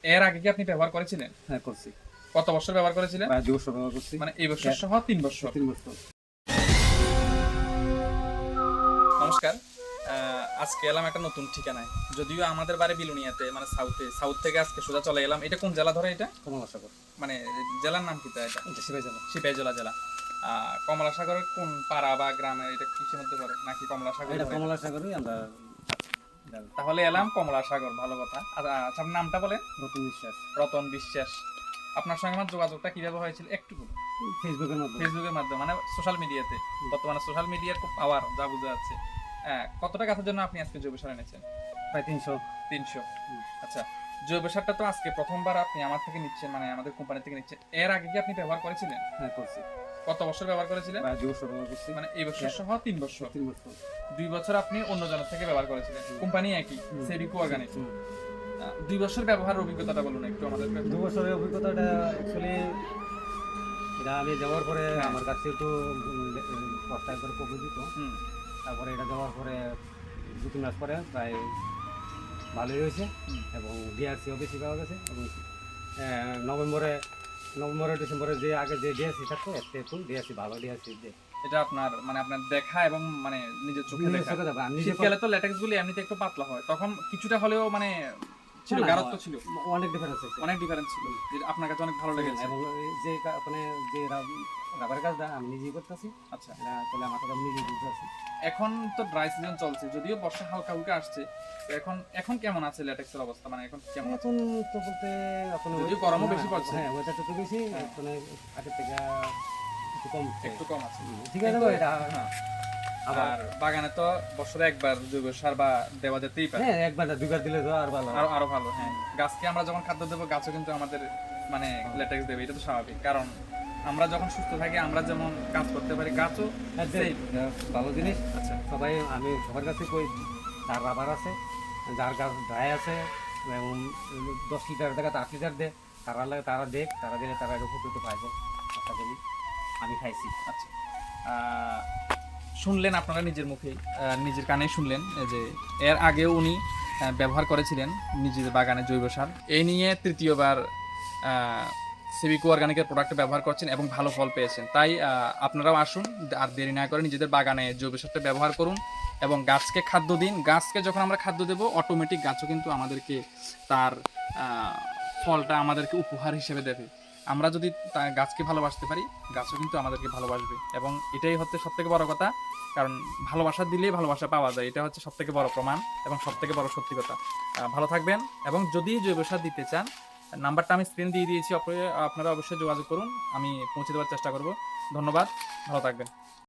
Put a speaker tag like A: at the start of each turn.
A: এর আগে কি আপনি ব্যবহার করেছিলেন?
B: হ্যাঁ, করছি।
A: কত বছর ব্যবহার করেছিলেন?
B: প্রায় ২ বছর ব্যবহার করছি।
A: মানে এই বছর সহ ৩ বছর।
B: ৩ বছর।
A: নমস্কার। আজকে এলাম একটা নতুন ঠিকানায়। যদিও আমাদের বাড়ি বিলুনিয়াতে, মানে সাউথ থেকে আজকে সোজা চলে এলাম। এটা কোন জেলা ধরে এটা?
B: কমলাসাগর।
A: মানে জেলার নাম কি তা এটা?
B: এটা সিপাহী জেলা।
A: সিপাহীজলা জেলা। কমলাসাগরের কোন পাড়া বা গ্রামে, এটা কিসের মধ্যে পড়ে? নাকি কমলাসাগর
B: এটা
A: ধরে?
B: কমলাসাগরই আমরা যাবো।
A: তাহলে এলাম কমলাসাগর, ভালো কথা। আচ্ছা, আপনার নামটা বলেন?
B: রতন বিশ্বাস।
A: রতন বিশ্বাস। আপনার সঙ্গে আমার যোগাযোগটা কিভাবে হয়েছিল একটু বলুন।
B: ফেসবুকের মাধ্যমে।
A: ফেসবুকের মাধ্যমে, মানে সোশ্যাল মিডিয়াতে। বর্তমানে সোশ্যাল মিডিয়ার খুব পাওয়ার, যা বোঝা যাচ্ছে। কতটা গাছের জন্য আপনি আজকে জৈব সার এনেছেন?
B: প্রায় ৩০০।
A: 300। আচ্ছা, জৈব সারটা তো আজকে প্রথমবার আপনি আমার থেকে নিচ্ছেন, মানে আমাদের কোম্পানি থেকে নিচ্ছেন। এর আগে কি আপনি ব্যবহার করেছিলেন?
B: হ্যাঁ, করছি।
A: কত বছর ব্যবহার করেছিলেন?
B: প্রায় ২ বছর ব্যবহার করছি।
A: মানে এই বছর সহ ৩ বছর।
B: ৩ বছর।
A: 2 বছর আপনি অন্য জনের থেকে ব্যবহার করেছিলেন। কোম্পানি একই, সেরিকো অর্গানিক। 2 বছর ব্যবহারের অভিজ্ঞতাটা বলুন একটু আমাদেরকে।
B: ২ বছরের অভিজ্ঞতাটা অ্যাকচুয়ালি এটা আমি দেওয়ার পরে
A: হ্যাঁ।
B: আমার কাছে একটু কষ্ট করে কমে দিত।
A: হুম।
B: তারপরে এটা দেওয়ার পরে ২-৩ মাস পরে প্রায় ভালোই হয়েছে এবং ডিআরসিও বেশি পাওয়া গেছে এবং নভেম্বরে ডিসেম্বরে যে আগে যে ডিআরসি থাকতো একটু ডিআরসি ভালো ডিআরসি দিয়ে
A: এটা আপনার, মানে আপনার দেখা এবং মানে নিজের চোখে দেখা।
B: আমি নিজে
A: শীতকালে তো ল্যাটেক্স গুলি এমনিতে একটু পাতলা হয়, তখন কিছুটা হলেও মানে ছিল, গাঢ়ত্ব ছিল,
B: অনেক ডিফারেন্স আছে,
A: অনেক ডিফারেন্স ছিল, যেটা আপনার কাছে অনেক ভালো লেগেছে।
B: এবং যে মানে যে রাবারের কাজটা আমি নিজেই করতেছি।
A: আচ্ছা,
B: তাহলে আমার কথা আমি নিজেই বুঝতেছি।
A: এখন তো ড্রাই সিজন চলছে, যদিও বর্ষা হালকা হালকা আসছে, তো এখন কেমন আছে ল্যাটেক্সের অবস্থা, মানে এখন কেমন?
B: এখন তো বলতে এখন
A: যদিও গরমও বেশি পড়ছে।
B: হ্যাঁ, ওয়েদারটা একটু বেশি, এখন আগের থেকে
A: একটু কম আছে।
B: ঠিক আছে, এটা
A: হ্যাঁ। আর বাগানে তো বছরে একবার জৈব সার বা দেওয়া যেতেই পারে।
B: হ্যাঁ, একবার না দুইবার দিলে তো আর ভালো,
A: আরো ভালো। হ্যাঁ, গাছকে আমরা যখন খাদ্য দেবো, গাছও কিন্তু আমাদের মানে ল্যাটেক্স দেবে, এটা তো স্বাভাবিক। কারণ আমরা যখন সুস্থ থাকি, আমরা যেমন কাজ করতে পারি, গাছও
B: ভালো জিনিস।
A: আচ্ছা,
B: সবাই আমি সবার কাছে কই, যার রাবার আছে, যার গাছ ড্রাই আছে এবং 10 লিটার জায়গাতে 8 লিটার দেয়, তারা লাগে, তারা দেখ, তারা দিলে তারা উপকৃত পাইব। আশা করি আমি খাইছি।
A: আচ্ছা। শুনলেন আপনারা নিজের মুখেই, নিজের কানে শুনলেন যে এর আগেও উনি ব্যবহার করেছিলেন নিজের বাগানে জৈব সার। এই নিয়ে তৃতীয়বার সিভিকো অর্গানিকের প্রোডাক্ট ব্যবহার করছেন এবং ভালো ফল পেয়েছেন। তাই আপনারাও আসুন, আর দেরি না করে নিজেদের বাগানে জৈব সারটা ব্যবহার করুন এবং গাছকে খাদ্য দিন। গাছকে যখন আমরা খাদ্য দেবো, অটোমেটিক গাছও কিন্তু আমাদেরকে তার ফলটা আমাদেরকে উপহার হিসেবে দেবে। আমরা যদি গাছকে ভালোবাসতে পারি, গাছও কিন্তু আমাদেরকে ভালোবাসবে। এবং এটাই হচ্ছে সবথেকে বড় কথা, কারণ ভালোবাসা দিলেই ভালোবাসা পাওয়া যায়, এটা হচ্ছে সবথেকে বড় প্রমাণ এবং সবথেকে বড় সত্যি কথা। ভালো থাকবেন, এবং যদি জৈব সার দিতে চান, নাম্বারটা আমি স্ক্রিন দিয়ে দিয়েছি, আপনারা অবশ্যই যোগাযোগ করুন, আমি পৌঁছে দেওয়ার চেষ্টা করব। ধন্যবাদ, ভালো থাকবেন।